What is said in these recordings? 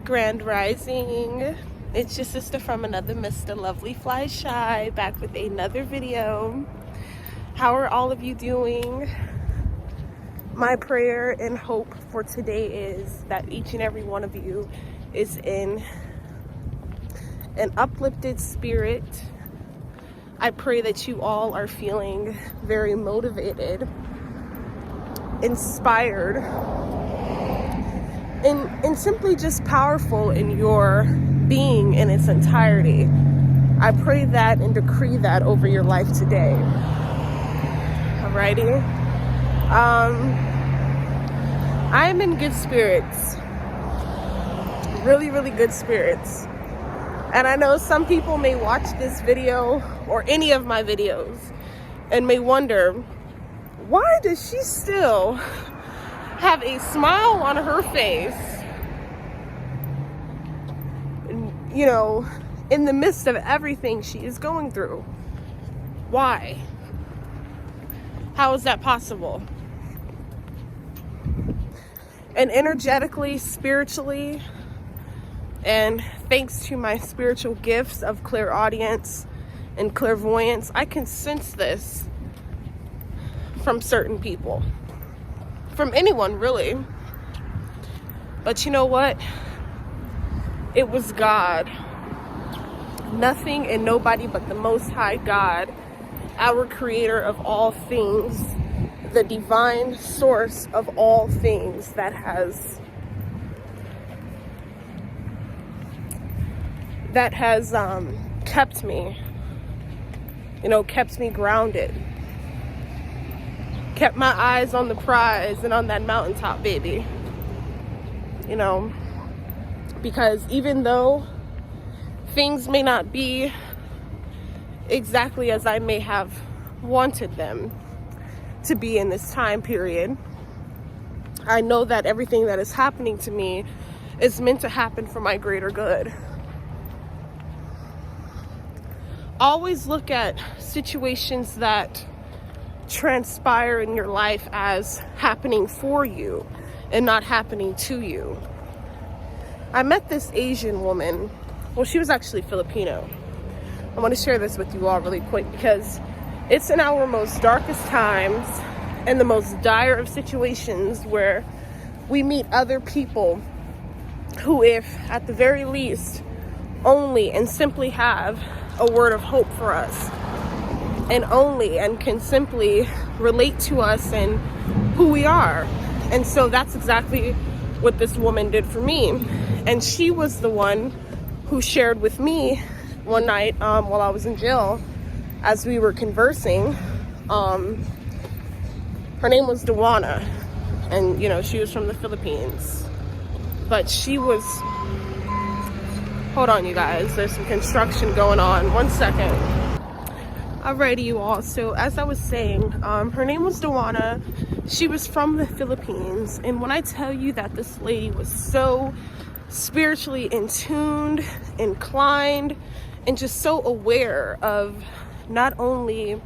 Grand Rising. It's your sister from another Mr. Lovely Fly Shy, back with another video. How are all of you doing? My prayer and hope for today is that each and every one of you is in an uplifted spirit. I pray that you all are feeling very motivated, inspired, and simply just powerful in your being in its entirety. I pray that and decree that over your life today. Alrighty. I'm in good spirits. Really, really good spirits. And I know some people may watch this video or any of my videos and may wonder, why does she still have a smile on her face, you know, in the midst of everything she is going through? Why? How is that possible? And energetically, spiritually, and thanks to my spiritual gifts of clairaudience and clairvoyance, I can sense this from certain people. From anyone, really. But you know what? It was God. Nothing and nobody but the Most High God, our creator of all things, the divine source of all things that has kept me, kept me grounded, kept my eyes on the prize and on that mountaintop, baby. Because even though things may not be exactly as I may have wanted them to be in this time period, I know that everything that is happening to me is meant to happen for my greater good. Always look at situations that transpire in your life as happening for you and not happening to you. I met this Asian woman. Well, she was actually Filipino. I want to share this with you all really quick because it's in our most darkest times and the most dire of situations where we meet other people who, if at the very least, only and simply have a word of hope for us, and can simply relate to us and who we are. And so that's exactly what this woman did for me. And she was the one who shared with me one night while I was in jail, as we were conversing. Her name was Dawana, and she was from the Philippines. But she was, hold on you guys, there's some construction going on. One second. Alrighty, you all. So as I was saying, her name was Dawana. She was from the Philippines. And when I tell you that this lady was so spiritually in tuned, inclined, and just so aware of not only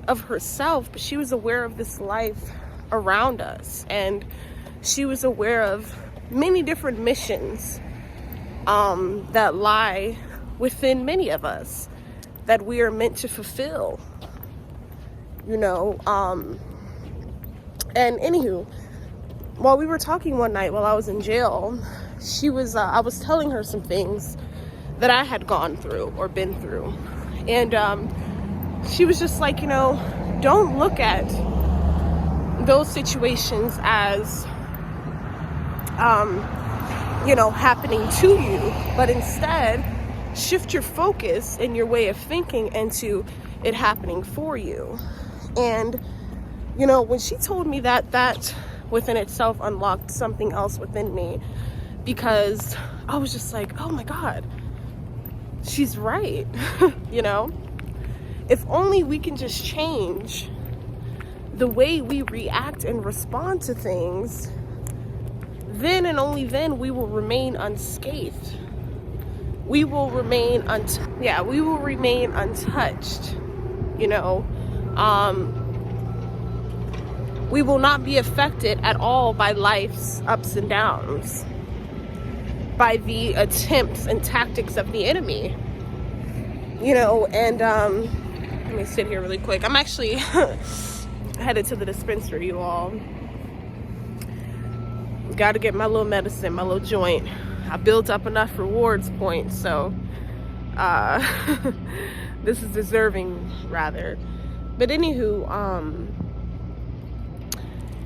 of herself, but she was aware of this life around us. And she was aware of many different missions that lie within many of us that we are meant to fulfill. And anywho, while we were talking one night while I was in jail, I was telling her some things that I had gone through or been through. And she was just like, don't look at those situations as happening to you, but instead shift your focus and your way of thinking into it happening for you. And when she told me that within itself unlocked something else within me, because I was just like, oh my God, she's right. If only we can just change the way we react and respond to things, then and only then we will remain unscathed. We will remain untouched. We will not be affected at all by life's ups and downs, by the attempts and tactics of the enemy. And let me sit here really quick. I'm actually headed to the dispensary, you all. Got to get my little medicine, my little joint. I built up enough rewards points, so this is deserving, rather. But anywho,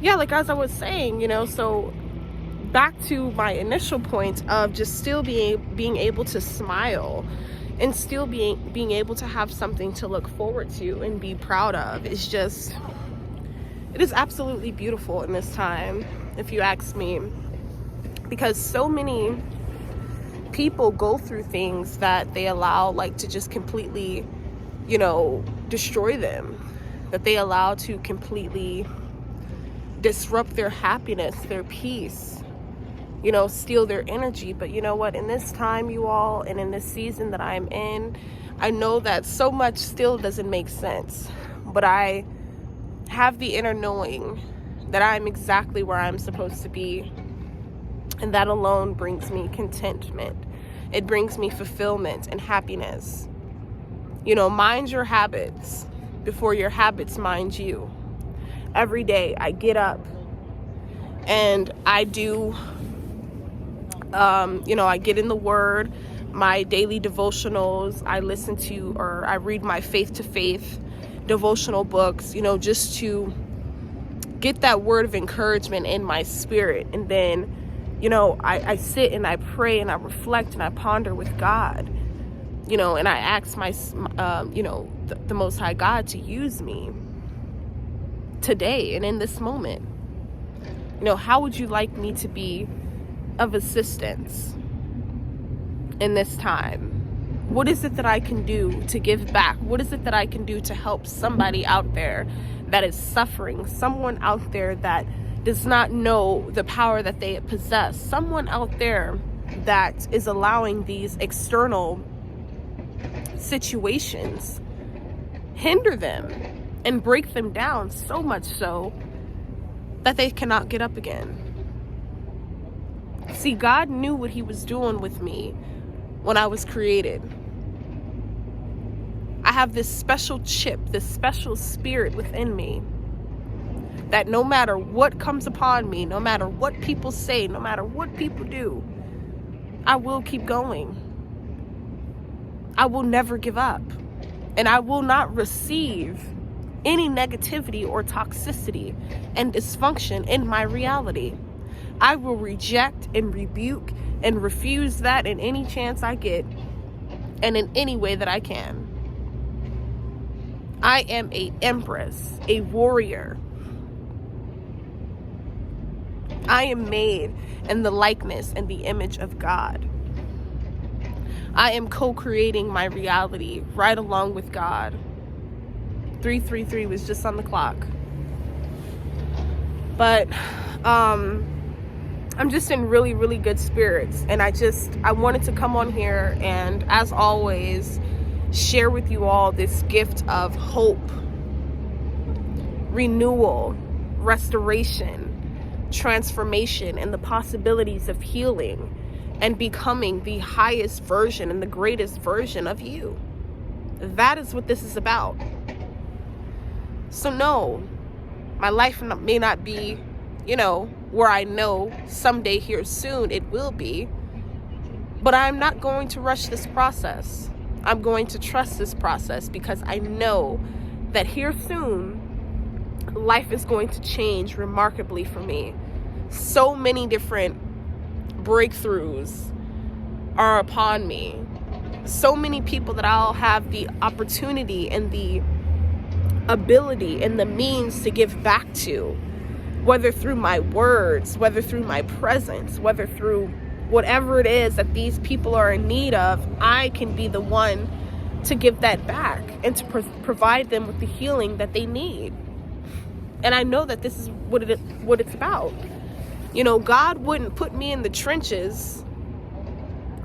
yeah, like as I was saying, so back to my initial point of just still being able to smile and still being able to have something to look forward to and be proud of, it is absolutely beautiful in this time, if you ask me, because so many people go through things that they allow to just completely, destroy them, that they allow to completely disrupt their happiness, their peace, steal their energy. But you know what, in this time, you all, and in this season that I'm in, I know that so much still doesn't make sense, but I have the inner knowing that I'm exactly where I'm supposed to be, and that alone brings me contentment. It brings me fulfillment and happiness. Mind your habits before your habits mind you. Every day I get up and I do, I get in the Word, my daily devotionals. I listen to, or I read my faith-to-faith devotional books, just to get that word of encouragement in my spirit. And then, I sit and I pray and I reflect and I ponder with God, and I ask the Most High God to use me today and in this moment. How would you like me to be of assistance in this time? What is it that I can do to give back? What is it that I can do to help somebody out there that is suffering? Someone out there that does not know the power that they possess. Someone out there that is allowing these external situations hinder them and break them down so much so that they cannot get up again. See, God knew what He was doing with me when I was created. I have this special chip, this special spirit within me that no matter what comes upon me, no matter what people say, no matter what people do, I will keep going. I will never give up. And I will not receive any negativity or toxicity and dysfunction in my reality. I will reject and rebuke and refuse that in any chance I get and in any way that I can. I am an empress, a warrior. I am made in the likeness and the image of God. I am co-creating my reality right along with God. 333 was just on the clock. But I'm just in really, really good spirits. And I wanted to come on here and, as always, share with you all this gift of hope, renewal, restoration, transformation, and the possibilities of healing and becoming the highest version and the greatest version of you. That is what this is about. So no, my life may not be, where I know someday here soon it will be, but I'm not going to rush this process. I'm going to trust this process because I know that here soon, life is going to change remarkably for me. So many different breakthroughs are upon me. So many people that I'll have the opportunity and the ability and the means to give back to, whether through my words, whether through my presence, whether through whatever it is that these people are in need of. I can be the one to give that back and to provide them with the healing that they need. And I know that this is what it's about. God wouldn't put me in the trenches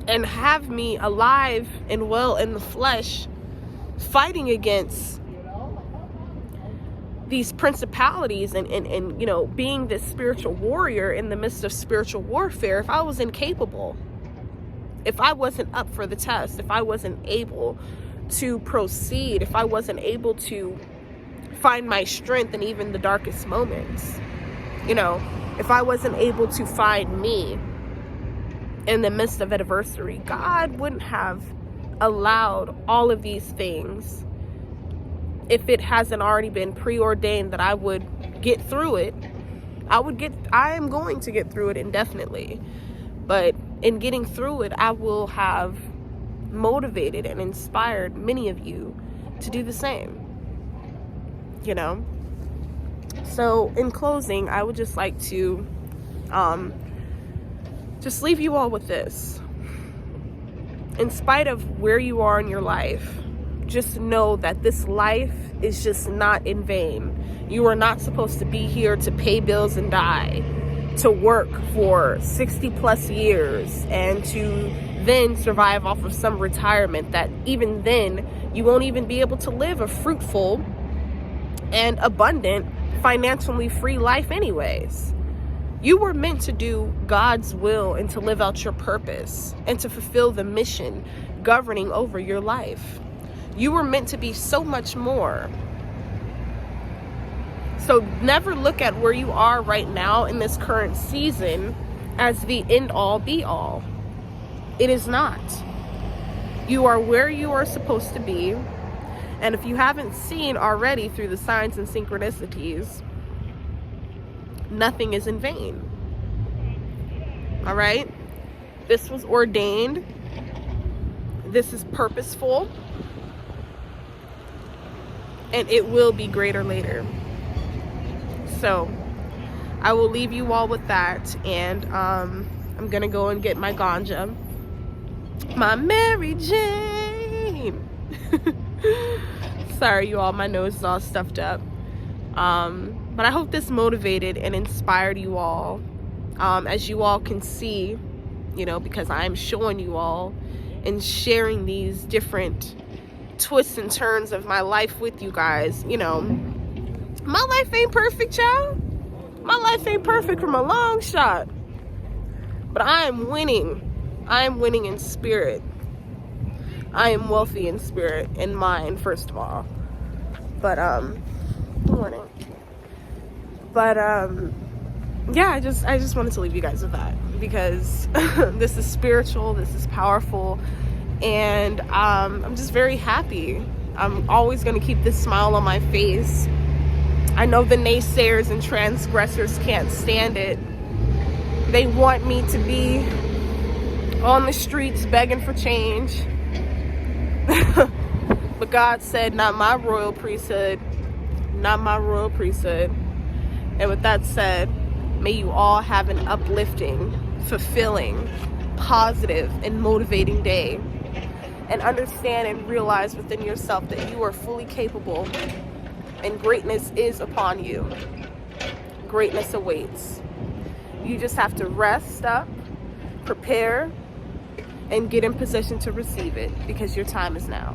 and have me alive and well in the flesh, fighting against these principalities and you know, being this spiritual warrior in the midst of spiritual warfare, if I was incapable, if I wasn't up for the test, if I wasn't able to proceed, if I wasn't able to find my strength in even the darkest moments, you know, if I wasn't able to find me in the midst of adversity, God wouldn't have allowed all of these things if it hasn't already been preordained that I would get through it. I am going to get through it indefinitely. But in getting through it, I will have motivated and inspired many of you to do the same, you know? So in closing, I would just like to just leave you all with this. In spite of where you are in your life, just know that this life is just not in vain. You are not supposed to be here to pay bills and die, to work for 60 plus years and to then survive off of some retirement that even then you won't even be able to live a fruitful and abundant, financially free life anyways. You were meant to do God's will and to live out your purpose and to fulfill the mission governing over your life. You were meant to be so much more. So never look at where you are right now in this current season as the end all be all. It is not. You are where you are supposed to be. And if you haven't seen already through the signs and synchronicities, nothing is in vain. All right? This was ordained. This is purposeful. And it will be greater later. So I will leave you all with that. And I'm going to go and get my ganja. My Mary Jane. Sorry, you all. My nose is all stuffed up. But I hope this motivated and inspired you all. As you all can see, you know, because I'm showing you all and sharing these different twists and turns of my life with you guys. You know, my life ain't perfect, y'all. My life ain't perfect from a long shot. But I am winning. I am winning in spirit. I am wealthy in spirit and mind, first of all. But good morning. But yeah, I just wanted to leave you guys with that, because this is spiritual, this is powerful, and I'm just very happy. I'm always going to keep this smile on my face. I know the naysayers and transgressors can't stand it. They want me to be on the streets begging for change. But God said, not my royal priesthood, not my royal priesthood. And with that said, may you all have an uplifting, fulfilling, positive, and motivating day. And understand and realize within yourself that you are fully capable and greatness is upon you. Greatness awaits. You just have to rest up, prepare, and get in position to receive it, because your time is now.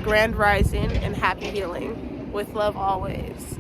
Grand rising and happy healing. With love always.